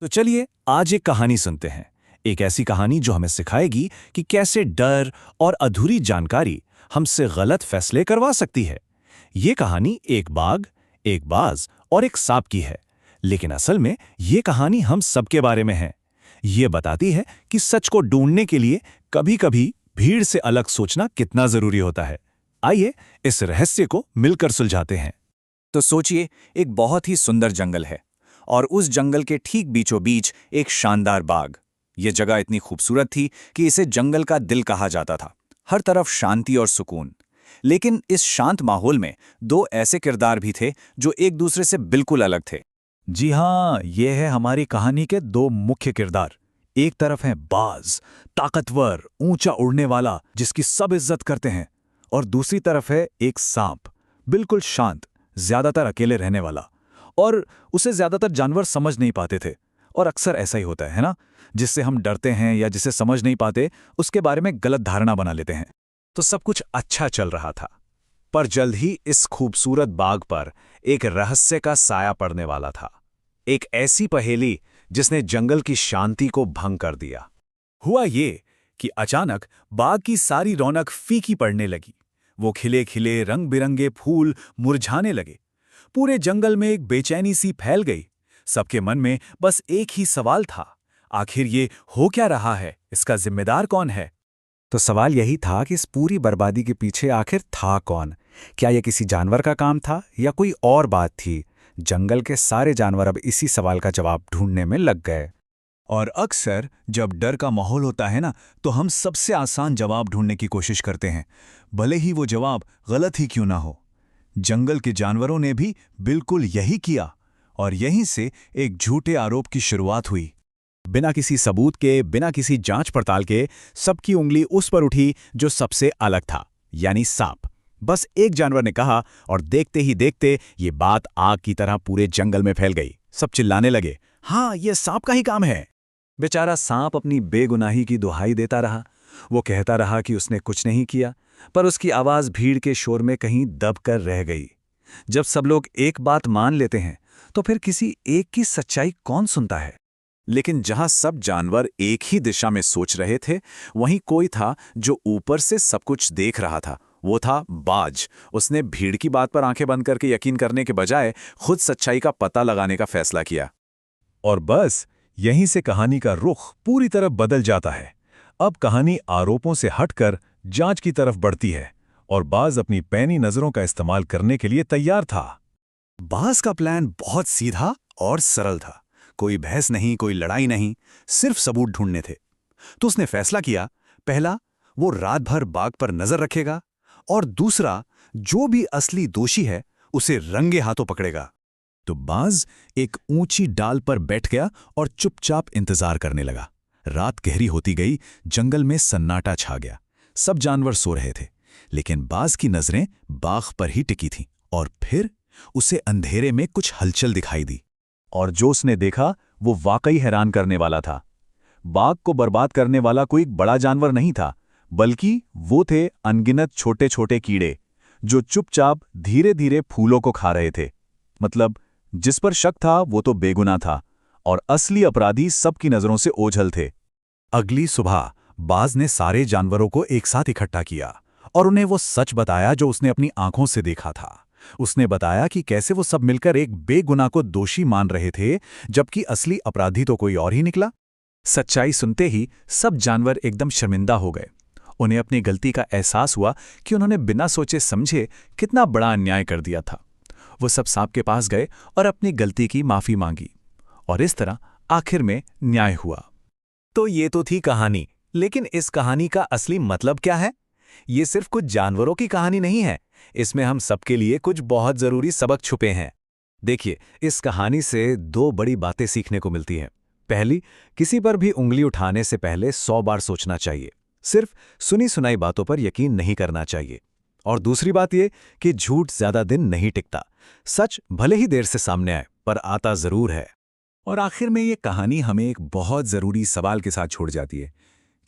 तो चलिए आज एक कहानी सुनते हैं। एक ऐसी कहानी जो हमें सिखाएगी कि कैसे डर और अधूरी जानकारी हमसे गलत फैसले करवा सकती है। ये कहानी एक बाघ, एक बाज और एक सांप की है, लेकिन असल में ये कहानी हम सबके बारे में है। ये बताती है कि सच को ढूंढने के लिए कभी-कभी भीड़ से अलग सोचना कितना जरूरी होता है। आइए इस रहस्य को मिलकर सुलझाते हैं। तो सोचिए, एक बहुत ही सुंदर जंगल है और उस जंगल के ठीक बीचों बीच एक शानदार बाग। यह जगह इतनी खूबसूरत थी कि इसे जंगल का दिल कहा जाता था। हर तरफ शांति और सुकून। लेकिन इस शांत माहौल में दो ऐसे किरदार भी थे जो एक दूसरे से बिल्कुल अलग थे। जी हाँ, ये है हमारी कहानी के दो मुख्य किरदार। एक तरफ है बाज, ताकतवर, ऊंचा उड़ने वाला, जिसकी सब इज्जत करते हैं, और दूसरी तरफ है एक सांप, बिल्कुल शांत, ज्यादातर अकेले रहने वाला, और उसे ज्यादातर जानवर समझ नहीं पाते थे। और अक्सर ऐसा ही होता है ना, जिससे हम डरते हैं या जिसे समझ नहीं पाते उसके बारे में गलत धारणा बना लेते हैं। तो सब कुछ अच्छा चल रहा था, पर जल्द ही इस खूबसूरत बाग पर एक रहस्य का साया पड़ने वाला था। एक ऐसी पहेली जिसने जंगल की शांति को भंग कर दिया। हुआ ये कि अचानक बाग की सारी रौनक फीकी पड़ने लगी। वो खिले खिले रंग बिरंगे फूल मुरझाने लगे। पूरे जंगल में एक बेचैनी सी फैल गई। सबके मन में बस एक ही सवाल था, आखिर ये हो क्या रहा है? इसका जिम्मेदार कौन है? तो सवाल यही था कि इस पूरी बर्बादी के पीछे आखिर था कौन? क्या यह किसी जानवर का काम था या कोई और बात थी? जंगल के सारे जानवर अब इसी सवाल का जवाब ढूंढने में लग गए। और अक्सर जब डर का माहौल होता है ना, तो हम सबसे आसान जवाब ढूंढने की कोशिश करते हैं, भले ही वो जवाब गलत ही क्यों ना हो। जंगल के जानवरों ने भी बिल्कुल यही किया, और यहीं से एक झूठे आरोप की शुरुआत हुई। बिना किसी सबूत के, बिना किसी जांच पड़ताल के, सबकी उंगली उस पर उठी जो सबसे अलग था, यानी सांप। बस एक जानवर ने कहा, और देखते ही देखते ये बात आग की तरह पूरे जंगल में फैल गई। सब चिल्लाने लगे, हाँ, ये सांप का ही काम है। बेचारा सांप अपनी बेगुनाही की दुहाई देता रहा। वो कहता रहा कि उसने कुछ नहीं किया, पर उसकी आवाज भीड़ के शोर में कहीं दब कर रह गई। जब सब लोग एक बात मान लेते हैं, तो फिर किसी एक की सच्चाई कौन सुनता है? लेकिन जहां सब जानवर एक ही दिशा में सोच रहे थे, वहीं कोई था जो ऊपर से सब कुछ देख रहा था। वो था बाज। उसने भीड़ की बात पर आंखें बंद करके यकीन करने के बजाय खुद सच्चाई का पता लगाने का फैसला किया। और बस यहीं से कहानी का रुख पूरी तरह बदल जाता है। अब कहानी आरोपों से हटकर जांच की तरफ बढ़ती है, और बाज अपनी पैनी नजरों का इस्तेमाल करने के लिए तैयार था। बाज का प्लान बहुत सीधा और सरल था। कोई बहस नहीं, कोई लड़ाई नहीं, सिर्फ सबूत ढूंढने थे। तो उसने फैसला किया, पहला, वो रात भर बाग पर नजर रखेगा, और दूसरा, जो भी असली दोषी है उसे रंगे हाथों पकड़ेगा। तो बाज एक ऊंची डाल पर बैठ गया और चुपचाप इंतजार करने लगा। रात गहरी होती गई, जंगल में सन्नाटा छा गया। सब जानवर सो रहे थे, लेकिन बाज की नजरें बाग पर ही टिकी थीं। और फिर उसे अंधेरे में कुछ हलचल दिखाई दी, और जो उसने देखा वो वाकई हैरान करने वाला था। बाग को बर्बाद करने वाला कोई बड़ा जानवर नहीं था, बल्कि वो थे अनगिनत छोटे छोटे कीड़े, जो चुपचाप धीरे धीरे फूलों को खा रहे थे। मतलब जिस पर शक था वो तो बेगुनाह था, और असली अपराधी सबकी नजरों से ओझल थे। अगली सुबह बाज ने सारे जानवरों को एक साथ इकट्ठा किया और उन्हें वो सच बताया जो उसने अपनी आंखों से देखा था। उसने बताया कि कैसे वो सब मिलकर एक बेगुनाह को दोषी मान रहे थे, जबकि असली अपराधी तो कोई और ही निकला। सच्चाई सुनते ही सब जानवर एकदम शर्मिंदा हो गए। उन्हें अपनी गलती का एहसास हुआ कि उन्होंने बिना सोचे समझे कितना बड़ा अन्याय कर दिया था। वो सब सांप के पास गए और अपनी गलती की माफी मांगी, और इस तरह आखिर में न्याय हुआ। तो ये तो थी कहानी, लेकिन इस कहानी का असली मतलब क्या है? ये सिर्फ कुछ जानवरों की कहानी नहीं है, इसमें हम सबके लिए कुछ बहुत जरूरी सबक छुपे हैं। देखिए, इस कहानी से दो बड़ी बातें सीखने को मिलती हैं। पहली, किसी पर भी उंगली उठाने से पहले 100 बार सोचना चाहिए। सिर्फ सुनी सुनाई बातों पर यकीन नहीं करना चाहिए। और दूसरी बात ये कि झूठ ज्यादा दिन नहीं टिकता। सच भले ही देर से सामने आए, पर आता जरूर है। और आखिर में ये कहानी हमें एक बहुत जरूरी सवाल के साथ छोड़ जाती है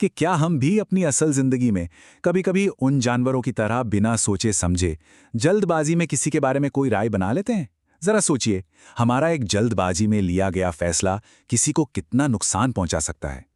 कि क्या हम भी अपनी असल जिंदगी में कभी-कभी उन जानवरों की तरह बिना सोचे समझे जल्दबाजी में किसी के बारे में कोई राय बना लेते हैं, जरा सोचिए, हमारा एक जल्दबाजी में लिया गया फैसला किसी को कितना नुकसान पहुंचा सकता है।